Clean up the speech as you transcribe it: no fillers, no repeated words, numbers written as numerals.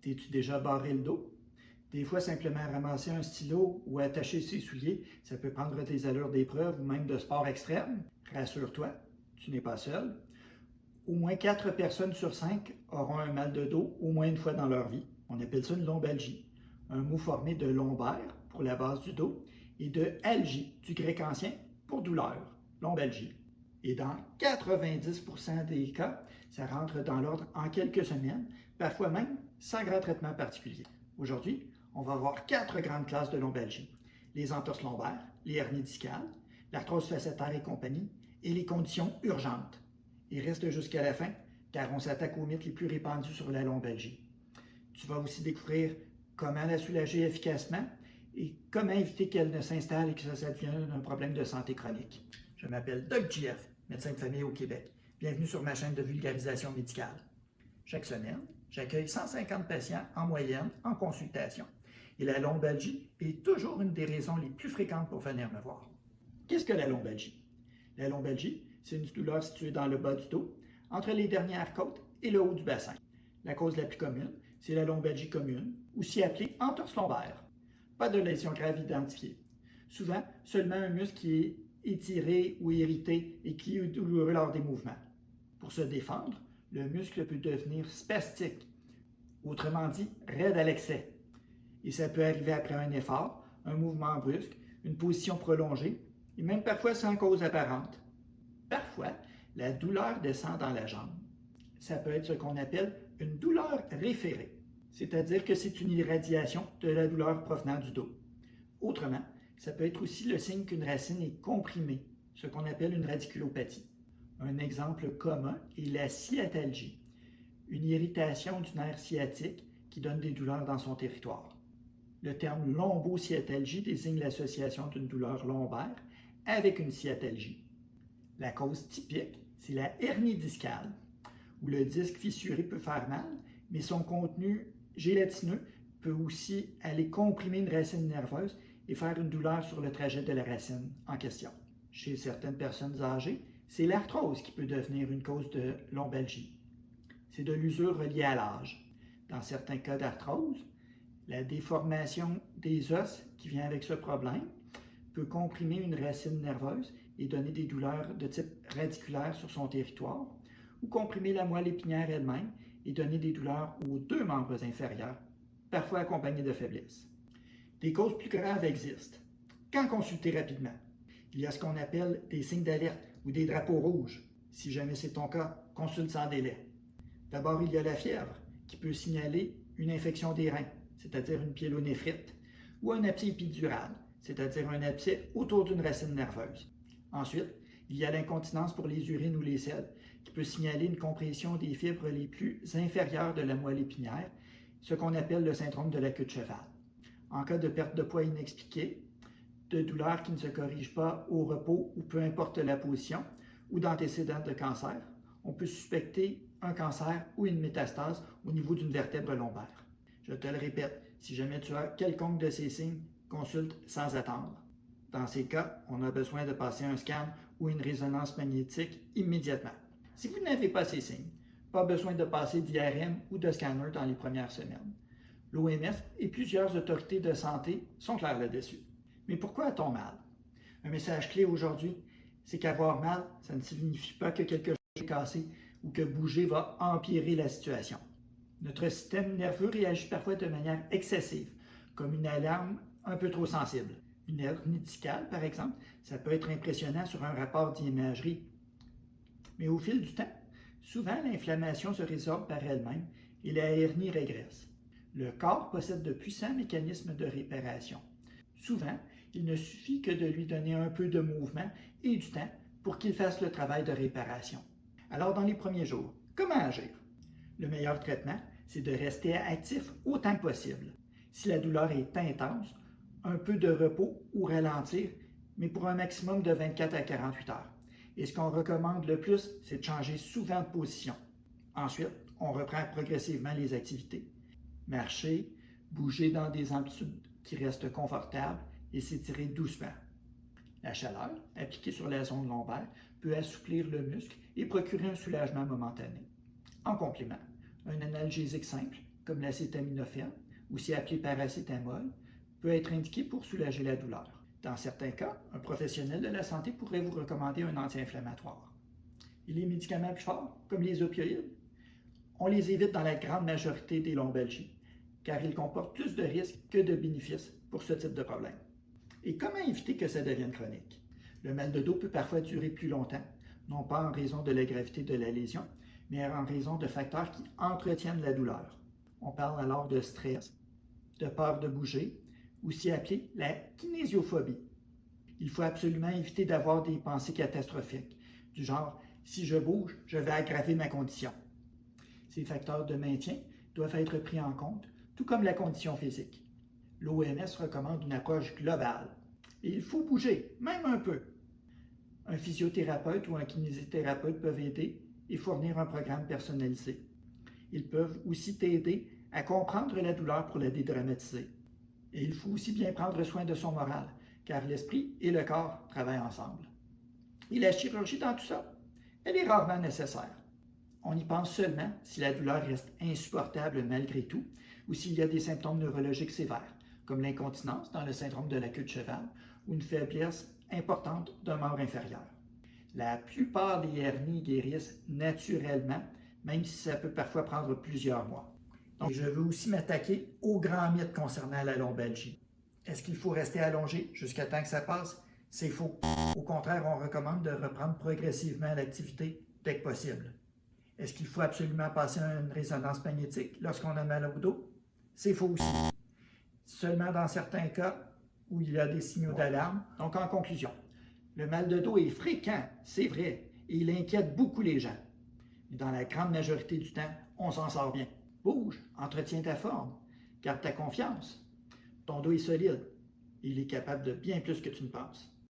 T'es-tu déjà barré le dos? Des fois, simplement ramasser un stylo ou attacher ses souliers, ça peut prendre des allures d'épreuve ou même de sport extrême. Rassure-toi, tu n'es pas seul. Au moins 4 personnes sur 5 auront un mal de dos au moins une fois dans leur vie. On appelle ça une lombalgie, un mot formé de lombaire pour la base du dos et de algie du grec ancien pour douleur, lombalgie. Et dans 90% des cas, ça rentre dans l'ordre en quelques semaines, parfois même sans grand traitement particulier. Aujourd'hui, on va voir 4 grandes classes de lombalgie. Les entorses lombaires, les hernies discales, l'arthrose facétaire et compagnie, et les conditions urgentes. Et reste jusqu'à la fin, car on s'attaque aux mythes les plus répandus sur la lombalgie. Tu vas aussi découvrir comment la soulager efficacement et comment éviter qu'elle ne s'installe et que ça devienne un problème de santé chronique. Je m'appelle Doc GF, médecin de famille au Québec. Bienvenue sur ma chaîne de vulgarisation médicale. Chaque semaine, j'accueille 150 patients en moyenne en consultation. Et la lombalgie est toujours une des raisons les plus fréquentes pour venir me voir. Qu'est-ce que la lombalgie? La lombalgie, c'est une douleur située dans le bas du dos, entre les dernières côtes et le haut du bassin. La cause la plus commune, c'est la lombalgie commune, aussi appelée entorse lombaire. Pas de lésion grave identifiée. Souvent, seulement un muscle qui est étiré ou irrité et qui est douloureux lors des mouvements. Pour se défendre, le muscle peut devenir spastique, autrement dit, raide à l'excès. Et ça peut arriver après un effort, un mouvement brusque, une position prolongée, et même parfois sans cause apparente. Parfois, la douleur descend dans la jambe. Ça peut être ce qu'on appelle une douleur référée, c'est-à-dire que c'est une irradiation de la douleur provenant du dos. Autrement, ça peut être aussi le signe qu'une racine est comprimée, ce qu'on appelle une radiculopathie. Un exemple commun est la sciatalgie, une irritation du nerf sciatique qui donne des douleurs dans son territoire. Le terme lombosciatalgie désigne l'association d'une douleur lombaire avec une sciatalgie. La cause typique, c'est la hernie discale, où le disque fissuré peut faire mal, mais son contenu gélatineux peut aussi aller comprimer une racine nerveuse et faire une douleur sur le trajet de la racine en question. Chez certaines personnes âgées, c'est l'arthrose qui peut devenir une cause de lombalgie. C'est de l'usure reliée à l'âge. Dans certains cas d'arthrose, la déformation des os qui vient avec ce problème peut comprimer une racine nerveuse et donner des douleurs de type radiculaire sur son territoire, ou comprimer la moelle épinière elle-même et donner des douleurs aux 2 membres inférieurs, parfois accompagnées de faiblesse. Des causes plus graves existent. Quand consulter rapidement? Il y a ce qu'on appelle des signes d'alerte ou des drapeaux rouges. Si jamais c'est ton cas, consulte sans délai. D'abord, il y a la fièvre, qui peut signaler une infection des reins, c'est-à-dire une pyélonéphrite, ou un abcès épidural, c'est-à-dire un abcès autour d'une racine nerveuse. Ensuite, il y a l'incontinence pour les urines ou les selles, qui peut signaler une compression des fibres les plus inférieures de la moelle épinière, ce qu'on appelle le syndrome de la queue de cheval. En cas de perte de poids inexpliquée, de douleurs qui ne se corrigent pas au repos ou peu importe la position, ou d'antécédents de cancer, on peut suspecter un cancer ou une métastase au niveau d'une vertèbre lombaire. Je te le répète, si jamais tu as quelconque de ces signes, consulte sans attendre. Dans ces cas, on a besoin de passer un scan ou une résonance magnétique immédiatement. Si vous n'avez pas ces signes, pas besoin de passer d'IRM ou de scanner dans les premières semaines. L'OMS et plusieurs autorités de santé sont claires là-dessus. Mais pourquoi a-t-on mal? Un message clé aujourd'hui, c'est qu'avoir mal, ça ne signifie pas que quelque chose est cassé ou que bouger va empirer la situation. Notre système nerveux réagit parfois de manière excessive, comme une alarme un peu trop sensible. Une hernie discale, par exemple, ça peut être impressionnant sur un rapport d'imagerie. Mais au fil du temps, souvent l'inflammation se résorbe par elle-même et la hernie régresse. Le corps possède de puissants mécanismes de réparation. Souvent, il ne suffit que de lui donner un peu de mouvement et du temps pour qu'il fasse le travail de réparation. Alors, dans les premiers jours, comment agir? Le meilleur traitement, c'est de rester actif autant que possible. Si la douleur est intense, un peu de repos ou ralentir, mais pour un maximum de 24 à 48 heures. Et ce qu'on recommande le plus, c'est de changer souvent de position. Ensuite, on reprend progressivement les activités. Marcher, bouger dans des amplitudes qui restent confortables et s'étirer doucement. La chaleur, appliquée sur la zone lombaire, peut assouplir le muscle et procurer un soulagement momentané. En complément, un analgésique simple, comme l'acétaminophène, aussi appelé paracétamol, peut être indiqué pour soulager la douleur. Dans certains cas, un professionnel de la santé pourrait vous recommander un anti-inflammatoire. Et les médicaments plus forts, comme les opioïdes, on les évite dans la grande majorité des lombalgies, car ils comportent plus de risques que de bénéfices pour ce type de problème. Et comment éviter que ça devienne chronique? Le mal de dos peut parfois durer plus longtemps, non pas en raison de la gravité de la lésion, mais en raison de facteurs qui entretiennent la douleur. On parle alors de stress, de peur de bouger, aussi appelée la kinésiophobie. Il faut absolument éviter d'avoir des pensées catastrophiques, du genre « si je bouge, je vais aggraver ma condition ». Ces facteurs de maintien doivent être pris en compte, tout comme la condition physique. L'OMS recommande une approche globale. Et il faut bouger, même un peu. Un physiothérapeute ou un kinésithérapeute peuvent aider et fournir un programme personnalisé. Ils peuvent aussi t'aider à comprendre la douleur pour la dédramatiser. Et il faut aussi bien prendre soin de son moral, car l'esprit et le corps travaillent ensemble. Et la chirurgie dans tout ça, elle est rarement nécessaire. On y pense seulement si la douleur reste insupportable malgré tout ou s'il y a des symptômes neurologiques sévères, comme l'incontinence dans le syndrome de la queue de cheval ou une faiblesse importante d'un membre inférieur. La plupart des hernies guérissent naturellement, même si ça peut parfois prendre plusieurs mois. Donc, je veux aussi m'attaquer au grand mythe concernant la lombalgie. Est-ce qu'il faut rester allongé jusqu'à temps que ça passe? C'est faux. Au contraire, on recommande de reprendre progressivement l'activité dès que possible. Est-ce qu'il faut absolument passer à une résonance magnétique lorsqu'on a mal au dos? C'est faux aussi. Seulement dans certains cas où il y a des signaux d'alarme. Donc en conclusion, le mal de dos est fréquent, c'est vrai, et il inquiète beaucoup les gens. Mais dans la grande majorité du temps, on s'en sort bien. Bouge, entretiens ta forme, garde ta confiance. Ton dos est solide et il est capable de bien plus que tu ne penses.